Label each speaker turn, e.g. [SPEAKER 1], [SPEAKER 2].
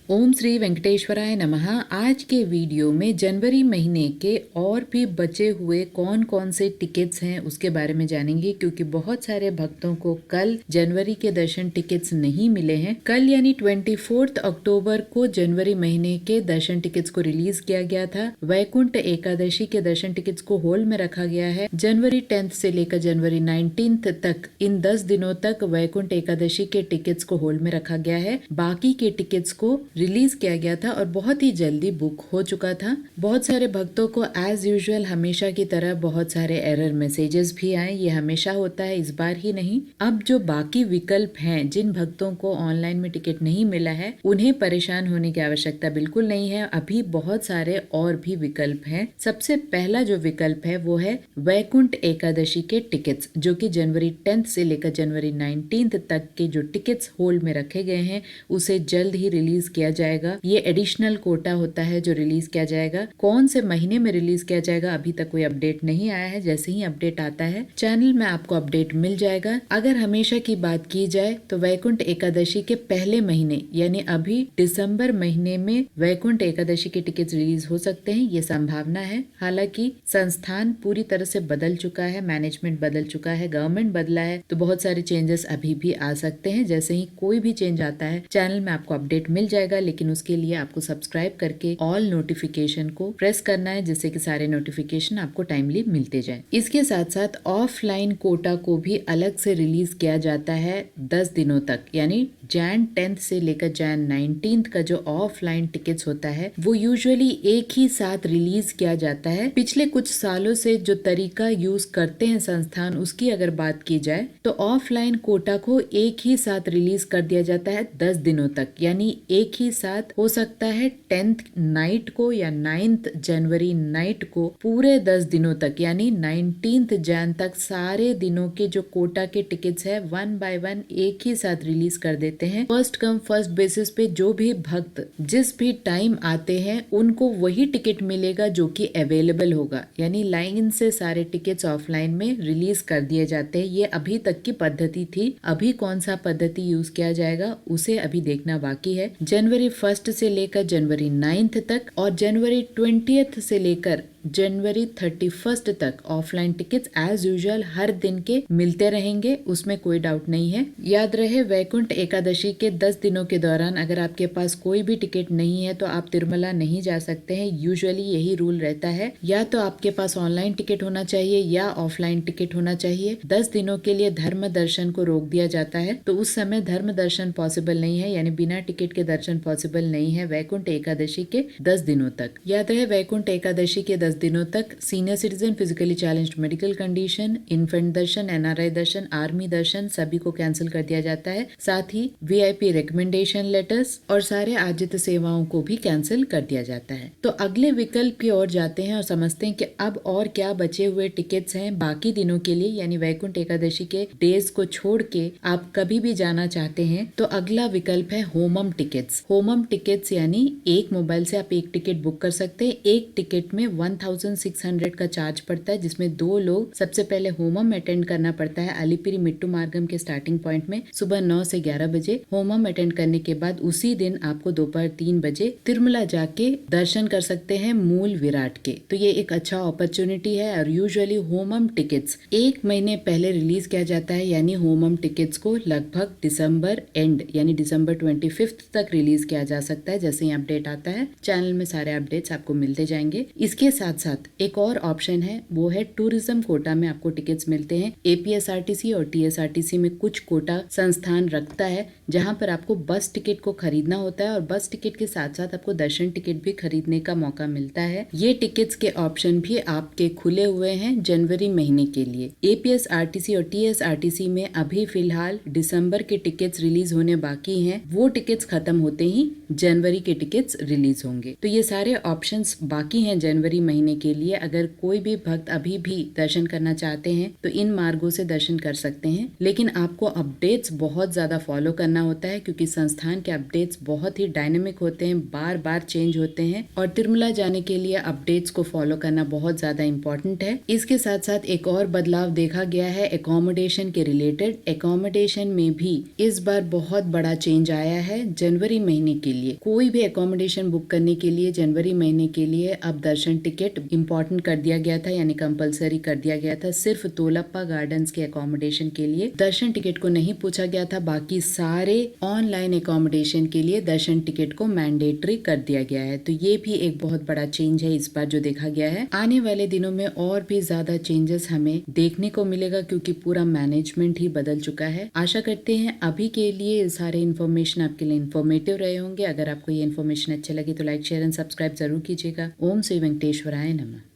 [SPEAKER 1] ओम श्री वेंकटेश्वराय नमः। आज के वीडियो में जनवरी महीने के और भी बचे हुए कौन कौन से टिकट्स हैं उसके बारे में जानेंगे, क्योंकि बहुत सारे भक्तों को कल जनवरी के दर्शन टिकट्स नहीं मिले हैं। कल यानी 24 अक्टूबर को जनवरी महीने के दर्शन टिकट्स को रिलीज किया गया था। वैकुंठ एकादशी के दर्शन टिकट्स को होल्ड में रखा गया है। जनवरी 10 से लेकर जनवरी 19 तक इन 10 दिनों तक वैकुंठ एकादशी के टिकट्स को होल्ड में रखा गया है। बाकी के टिकट्स को रिलीज किया गया था और बहुत ही जल्दी बुक हो चुका था। बहुत सारे भक्तों को एज यूजुअल हमेशा की तरह बहुत सारे एरर मैसेजेस भी आए। ये हमेशा होता है, इस बार ही नहीं। अब जो बाकी विकल्प हैं, जिन भक्तों को ऑनलाइन में टिकट नहीं मिला है, उन्हें परेशान होने की आवश्यकता बिल्कुल नहीं है। अभी बहुत सारे और भी विकल्प हैं। सबसे पहला जो विकल्प है वो है वैकुंठ एकादशी के टिकट्स, जो कि जनवरी 10 से लेकर जनवरी 19 तक के जो टिकट्स होल्ड में रखे गए हैं उसे जल्द ही रिलीज किया जाएगा। ये एडिशनल कोटा होता है जो रिलीज किया जाएगा। कौन से महीने में रिलीज किया जाएगा अभी तक कोई अपडेट नहीं आया है। जैसे ही अपडेट आता है चैनल में आपको अपडेट मिल जाएगा। अगर हमेशा की बात की जाए तो वैकुंठ एकादशी के पहले महीने यानी अभी दिसंबर महीने में वैकुंठ एकादशी के टिकट रिलीज हो सकते हैं, ये संभावना है। हालांकि संस्थान पूरी तरह से बदल चुका है, मैनेजमेंट बदल चुका है, गवर्नमेंट बदला है, तो बहुत सारे चेंजेस अभी भी आ सकते हैं। जैसे ही कोई भी चेंज आता है चैनल में आपको अपडेट मिल जाएगा, लेकिन उसके लिए आपको सब्सक्राइब करके ऑल नोटिफिकेशन को प्रेस करना है, जिससे कि सारे नोटिफिकेशन आपको टाइमली मिलते जाएं। इसके साथ साथ ऑफलाइन कोटा को भी अलग से रिलीज किया जाता है 10 दिनों तक, यानी जैन 10 से लेकर जैन 19 का जो ऑफलाइन टिकट्स होता है वो यूजुअली एक ही साथ रिलीज किया जाता है। पिछले कुछ सालों से जो तरीका यूज करते हैं संस्थान, उसकी अगर बात की जाए तो ऑफलाइन कोटा को एक ही साथ रिलीज कर दिया जाता है 10 दिनों तक, यानी एक ही साथ हो सकता है 10th नाइट को या 9th जनवरी नाइट को पूरे 10 दिनों तक यानी 19th जैन तक सारे दिनों के जो कोटा के टिकट्स है 1 बाय 1 एक ही साथ रिलीज कर देते हैं। फर्स्ट कम फर्स्ट बेसिस पे जो भी भक्त जिस भी टाइम आते हैं उनको वही टिकट मिलेगा जो कि अवेलेबल होगा, यानी लाइन से सारे टिकट्स ऑफलाइन में रिलीज कर दिए जाते हैं। ये अभी तक की पद्धति थी। अभी कौन सा पद्धति यूज किया जाएगा उसे अभी देखना बाकी है। जनवरी 1 से लेकर जनवरी 9 तक और जनवरी 20 से लेकर जनवरी 31 तक ऑफलाइन टिकट्स एज यूजुअल हर दिन के मिलते रहेंगे, उसमें कोई डाउट नहीं है। याद रहे वैकुंठ एकादशी के 10 दिनों के दौरान अगर आपके पास कोई भी टिकट नहीं है तो आप तिरुमला नहीं जा सकते हैं। यूजुअली यही रूल रहता है, या तो आपके पास ऑनलाइन टिकट होना चाहिए या ऑफलाइन टिकट होना चाहिए। 10 दिनों के लिए धर्म दर्शन को रोक दिया जाता है, तो उस समय धर्म दर्शन पॉसिबल नहीं है, यानी बिना टिकट के दर्शन पॉसिबल नहीं है वैकुंठ एकादशी के 10 दिनों तक। याद रहे वैकुंठ एकादशी के 10 दिनों तक senior citizen, physically challenged medical condition, infant दर्शन, एनआरआई दर्शन, आर्मी दर्शन सभी को कैंसिल कर दिया जाता है। साथ ही वीआईपी रिकमेंडेशन लेटर्स और सारे आजित सेवाओं को भी कैंसिल कर दिया जाता है। तो अगले विकल्प की ओर जाते हैं और समझते हैं कि अब और क्या बचे हुए टिकट्स हैं बाकी दिनों के लिए, यानी वैकुंठ एकादशी के डेज को छोड़ के आप कभी भी जाना चाहते हैं तो अगला विकल्प है होमम टिकट्स। होमम टिकट्स यानी एक मोबाइल से आप एक टिकट बुक कर सकते हैं। एक टिकट में 1600 का चार्ज पड़ता है, जिसमें 2 लोग सबसे पहले होमम अटेंड करना पड़ता है अलीपिरी मिट्टू मार्गम के स्टार्टिंग पॉइंट में सुबह 9 से 11 बजे। होमम अटेंड करने के बाद उसी दिन आपको दोपहर 3 बजे तिरुमला जाके दर्शन कर सकते हैं मूल विराट के। तो ये एक अच्छा अपॉर्चुनिटी है और यूजुअली होमम टिकट्स 1 महीने पहले रिलीज किया जाता है, यानी होमम टिकट्स को लगभग दिसंबर एंड यानी दिसंबर 25 तक रिलीज किया जा सकता है। जैसे ही अपडेट आता है चैनल में सारे अपडेट्स आपको मिलते जाएंगे। इसके साथ साथ एक और ऑप्शन है, वो है टूरिज्म कोटा में आपको टिकट्स मिलते हैं। एपीएसआरटीसी और टीएसआरटीसी में कुछ कोटा संस्थान रखता है जहां पर आपको बस टिकट को खरीदना होता है और बस टिकट के साथ साथ आपको दर्शन टिकट भी खरीदने का मौका मिलता है। ये टिकट्स के ऑप्शन भी आपके खुले हुए हैं जनवरी महीने के लिए। एपीएसआरटीसी और टीएसआरटीसी में अभी फिलहाल दिसंबर के टिकट्स रिलीज होने बाकी हैं। वो टिकट्स खत्म होते ही जनवरी के टिकट्स रिलीज होंगे। तो ये सारे ऑप्शंस बाकी हैं जनवरी महीने महीने के लिए अगर कोई भी भक्त अभी भी दर्शन करना चाहते हैं तो इन मार्गों से दर्शन कर सकते हैं, लेकिन आपको अपडेट्स बहुत ज्यादा फॉलो करना होता है क्योंकि संस्थान के अपडेट्स बहुत ही डायनेमिक होते हैं, बार बार चेंज होते हैं और तिरुमला जाने के लिए अपडेट्स को फॉलो करना बहुत ज्यादा इम्पोर्टेंट है। इसके साथ साथ एक और बदलाव देखा गया है एकोमोडेशन के रिलेटेड। एकोमोडेशन में भी इस बार बहुत बड़ा चेंज आया है। जनवरी महीने के लिए कोई भी एकोमोडेशन बुक करने के लिए जनवरी महीने के लिए अब दर्शन टिकट इम्पोर्टेंट कर दिया गया था, यानी कंपलसरी कर दिया गया था। सिर्फ तोलप्पा गार्डन्स के एकोमोडेशन के लिए दर्शन टिकट को नहीं पूछा गया था, बाकी सारे ऑनलाइन एकोमोडेशन के लिए दर्शन टिकट को मैंडेटरी कर दिया गया है। तो ये भी एक बहुत बड़ा चेंज है इस बार जो देखा गया है। आने वाले दिनों में और भी ज्यादा चेंजेस हमें देखने को मिलेगा क्योंकि पूरा मैनेजमेंट ही बदल चुका है। आशा करते हैं अभी के लिए सारे इन्फॉर्मेशन आपके लिए इन्फॉर्मेटिव रहे होंगे। अगर आपको ये इन्फॉर्मेशन अच्छे लगे तो लाइक शेयर एंड सब्सक्राइब जरूर कीजिएगा। ओम श्री वेंकटेश्वराय नमः।